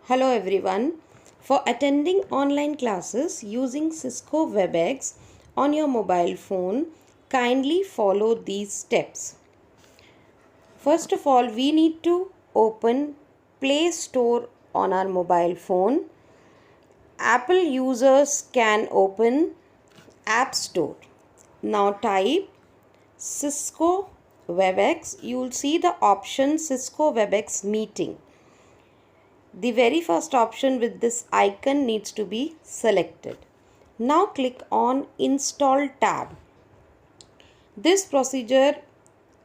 Hello everyone. For attending online classes using Cisco Webex on your mobile phone, kindly follow these steps. First of all, we need to open Play Store on our mobile phone. Apple users can open App Store. Now type Cisco Webex. You will see the option Cisco Webex Meeting. The very first option with this icon needs to be selected. Now click on Install tab. This procedure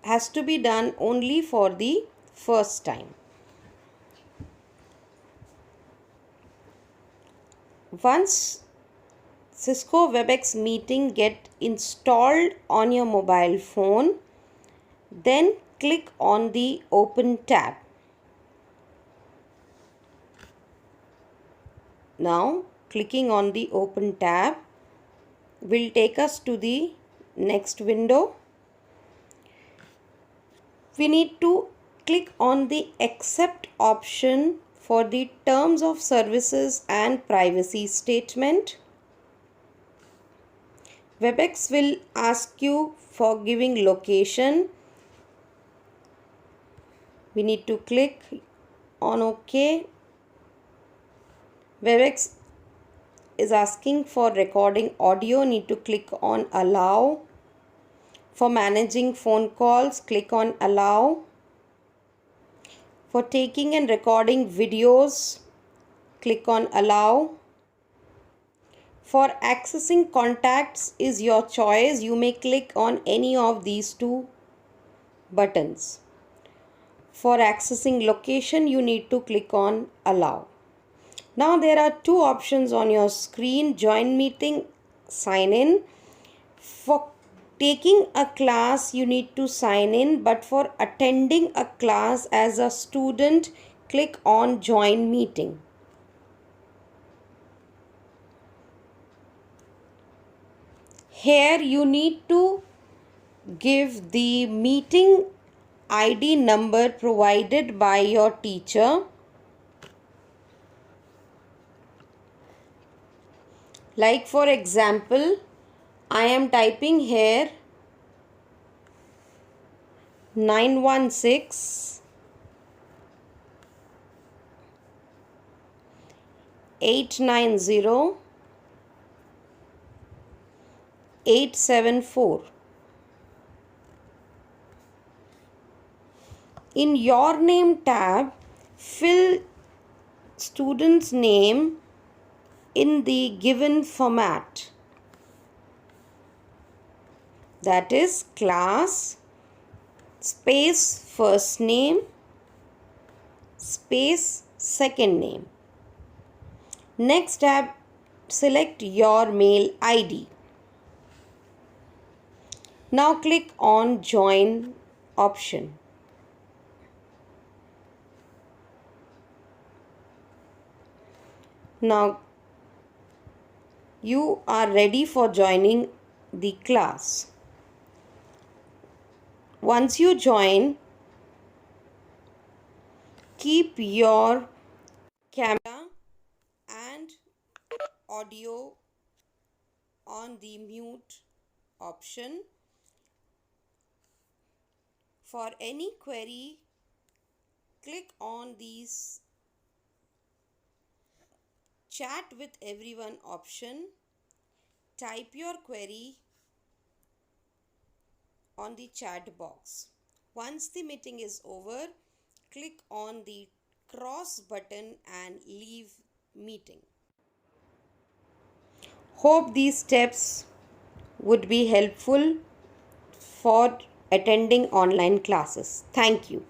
has to be done only for the first time. Once Cisco Webex Meeting get installed on your mobile phone, then click on the Open tab. Now clicking on the Open tab will take us to the next window. We need to click on the Accept option for the Terms of Services and Privacy Statement. Webex will ask you for giving location. We need to click on OK. Webex is asking for recording audio. Need to click on Allow. For managing phone calls, click on Allow. For taking and recording videos, click on Allow. For accessing contacts is your choice. You may click on any of these two buttons. For accessing location, you need to click on Allow. Now there are two options on your screen: Join Meeting, Sign In. For taking a class, you need to sign in, but for attending a class as a student, click on Join Meeting. Here you need to give the meeting ID number provided by your teacher. Like for example, I am typing here 916 890 874. In Your Name tab, fill student's name in the given format, that is class space first name space second name. Next tab, select your mail ID. Now click on Join option. Now you are ready for joining the class. Once you join, keep your camera and audio on the mute option. For any query, click on these Chat with Everyone option. Type your query on the chat box. Once the meeting is over, click on the cross button and leave meeting. Hope these steps would be helpful for attending online classes. Thank you.